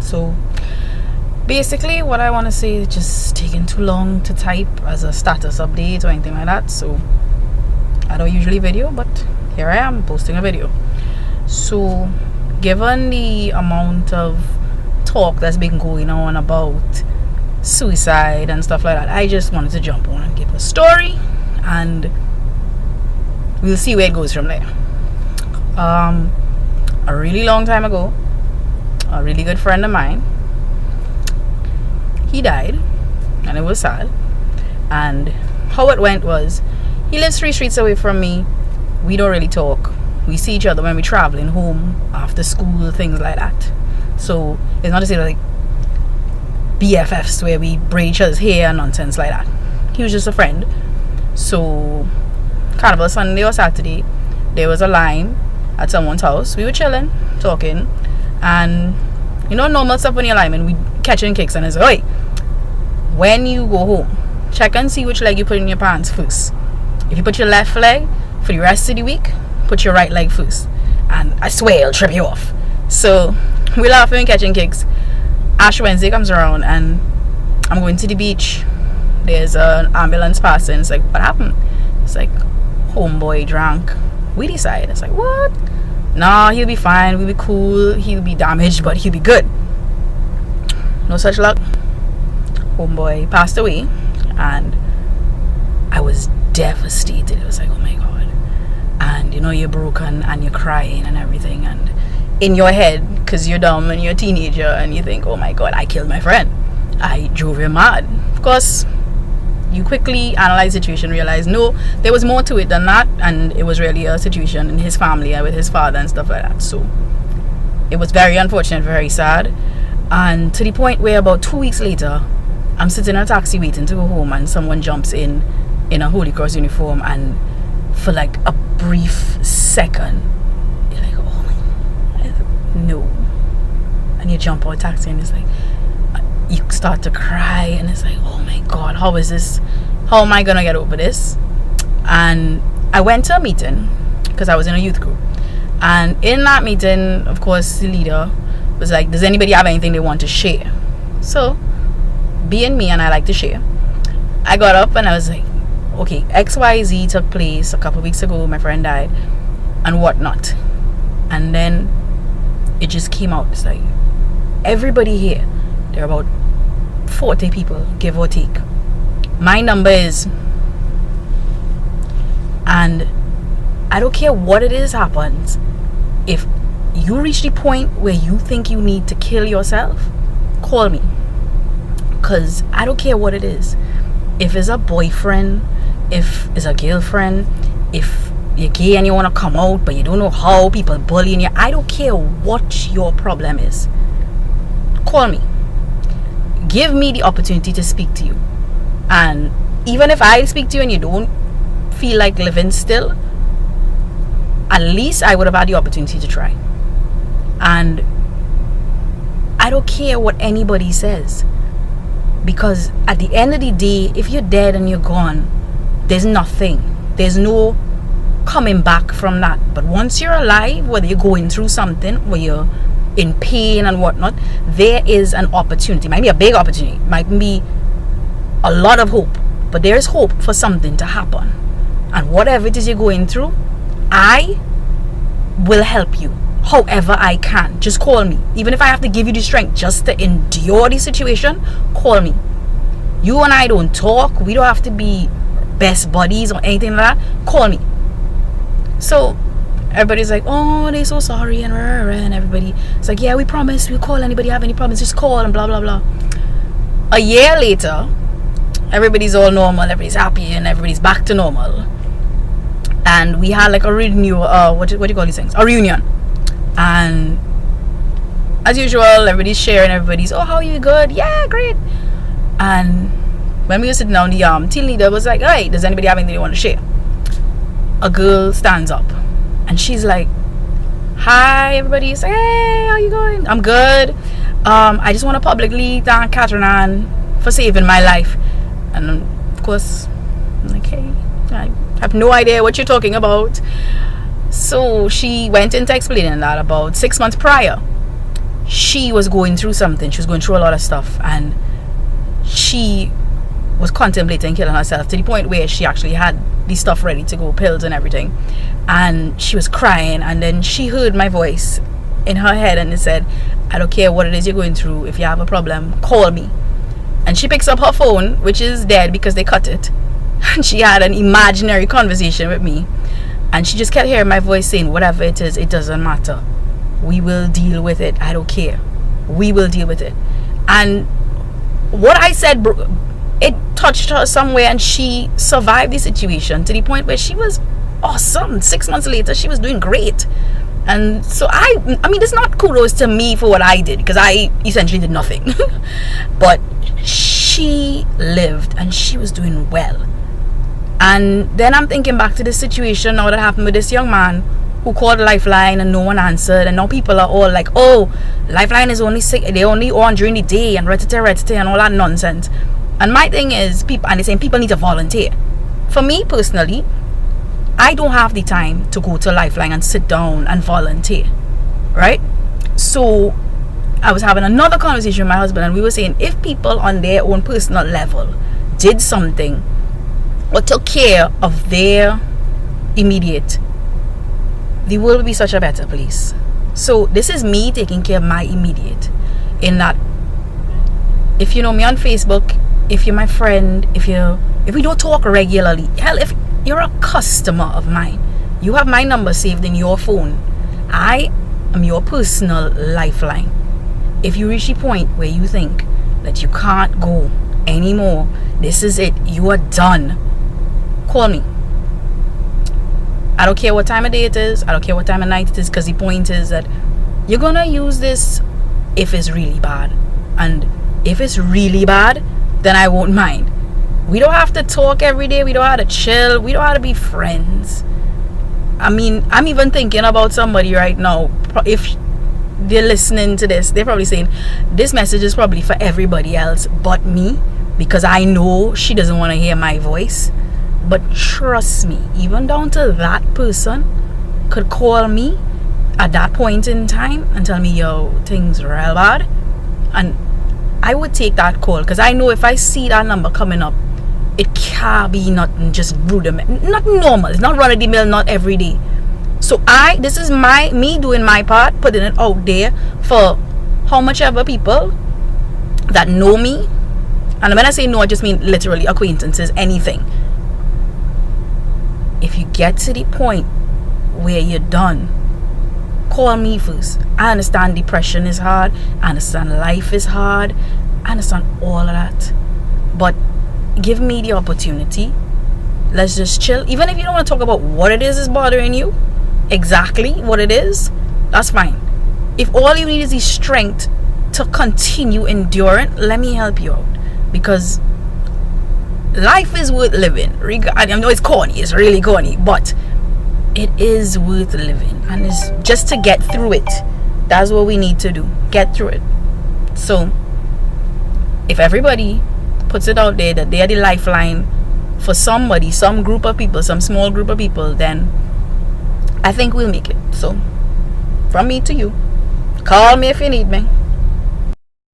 So basically what I want to say is just taking too long to type as a status update or anything like that. So I don't usually video, but here I am posting a video. So given the amount of talk that's been going on about suicide and stuff like that, I just wanted to jump on and give a story, and we'll see where it goes from there. A really long time ago, a really good friend of mine, he died, and it was sad. And how it went was, he lives 3 streets away from me. We don't really talk. We see each other when we're traveling home after school, things like that. So it's not to say like BFFs where we braid each other's hair and nonsense like that. He was just a friend. So Carnival Sunday or Saturday, there was a line at someone's house. We were chilling, talking, and you know, normal stuff when you're lineman, we catching kicks, and it's like, hey, when you go home, check and see which leg you put in your pants first. If you put your left leg for the rest of the week, put your right leg first, and I swear it'll trip you off. So we're laughing and catching kicks. Ash Wednesday comes around, and I'm going to the beach. There's an ambulance passing. It's like, what happened? It's like, homeboy drank. We decide. It's like, what? Nah, he'll be fine. We'll be cool. He'll be damaged, but he'll be good. No such luck. Homeboy passed away, and I was devastated. It was like, oh my god. And you know, you're broken and you're crying and everything, and in your head, because you're dumb and you're a teenager, and you think, oh my god, I killed my friend, I drove him mad. Of course, you quickly analyze the situation, realize no, there was more to it than that, and it was really a situation in his family and with his father and stuff like that. So it was very unfortunate, very sad, and to the point where about 2 weeks later, I'm sitting in a taxi waiting to go home, and someone jumps in a Holy Cross uniform, and for like a brief second you're like, oh my, no. And you jump out of taxi, and it's like, you start to cry, and it's like, oh my god, how is this, how am I gonna get over this? And I went to a meeting because I was in a youth group, and in that meeting, of course, the leader was like, does anybody have anything they want to share? So being me, and I like to share, I got up and I was like, okay, XYZ took place a couple of weeks ago, my friend died and whatnot. And then it just came out. It's like, everybody here, there are about 40 people, give or take. My number is, and I don't care what it is happens, if you reach the point where you think you need to kill yourself, call me. Because I don't care what it is. If it's a boyfriend, if it's a girlfriend, if you're gay and you want to come out but you don't know how, people bullying you, I don't care what your problem is, call me. Give me the opportunity to speak to you. And even if I speak to you and you don't feel like living still, at least I would have had the opportunity to try. And I don't care what anybody says, because at the end of the day, if you're dead and you're gone, there's nothing, there's no coming back from that. But once you're alive, whether you're going through something, where you're in pain and whatnot, there is an opportunity. It might be a big opportunity, it might be a lot of hope, but there is hope for something to happen. And whatever it is you're going through, I will help you however I can. Just call me. Even if I have to give you the strength just to endure the situation, call me. You and I don't talk, we don't have to be best buddies or anything like that. Call me. So everybody's like, oh, they're so sorry, and everybody, it's like, yeah, we promise we'll call anybody have any problems, just call, and blah blah blah. A year later, everybody's all normal, everybody's happy, and everybody's back to normal. And we had like a renewal, what do you call these things, a reunion. And as usual, everybody's sharing, everybody's, oh, how are you, good, yeah, great. And when we were sitting down, the team leader was like, hey, does anybody have anything they want to share? A girl stands up and she's like, hi everybody. It's like, hey, how you going? I'm good. I just want to publicly thank Catherine Ann for saving my life. And of course, I'm like, hey, I have no idea what you're talking about. So she went into explaining that about 6 months prior, she was going through something. She was going through a lot of stuff, and she was contemplating killing herself, to the point where she actually had the stuff ready to go, pills and everything, and she was crying. And then she heard my voice in her head, and it said, I don't care what it is you're going through, if you have a problem, call me. And she picks up her phone, which is dead because they cut it, and she had an imaginary conversation with me, and she just kept hearing my voice saying, whatever it is, it doesn't matter, we will deal with it, I don't care, we will deal with it. And what I said, it touched her somewhere, and she survived the situation to the point where she was awesome. 6 months later, she was doing great. And so I mean, it's not kudos to me for what I did, because I essentially did nothing. But she lived, and she was doing well. And then I'm thinking back to this situation now that happened with this young man who called Lifeline and no one answered, and now people are all like, oh, Lifeline is only sick, they only on during the day, and retete and all that nonsense. And my thing is, people, and they're saying people need to volunteer. For me personally, I don't have the time to go to Lifeline and sit down and volunteer, right? So I was having another conversation with my husband, and we were saying, if people on their own personal level did something or took care of their immediate, the world would be such a better place. So this is me taking care of my immediate, in that, if you know me on Facebook, if you're my friend, if we don't talk regularly, hell, if you're a customer of mine, you have my number saved in your phone, I am your personal lifeline. If you reach the point where you think that you can't go anymore, this is it, you are done, call me. I don't care what time of day it is, I don't care what time of night it is, because the point is that you're gonna use this if it's really bad. And if it's really bad, then I won't mind. We don't have to talk every day, we don't have to chill, we don't have to be friends. I mean, I'm even thinking about somebody right now, if they're listening to this, they're probably saying, this message is probably for everybody else but me, because I know she doesn't want to hear my voice. But trust me, even down to that person could call me at that point in time and tell me, yo, things are real bad, and I would take that call, because I know if I see that number coming up, it can't be nothing just rude, not normal, it's not run of the mill, not every day. So this is me doing my part, putting it out there for how much ever people that know me, and when I say know, I just mean literally acquaintances, anything. If you get to the point where you're done, call me first. I understand depression is hard, I understand life is hard, I understand all of that, but give me the opportunity. Let's just chill. Even if you don't want to talk about what it is bothering you, exactly what it is, that's fine. If all you need is the strength to continue enduring, let me help you out, because life is worth living. I know it's corny, it's really corny, but it is worth living, and it's just to get through it. That's what we need to do, get through it. So if everybody puts it out there that they are the lifeline for somebody, some group of people, some small group of people, then I think we'll make it. So from me to you, call me if you need me.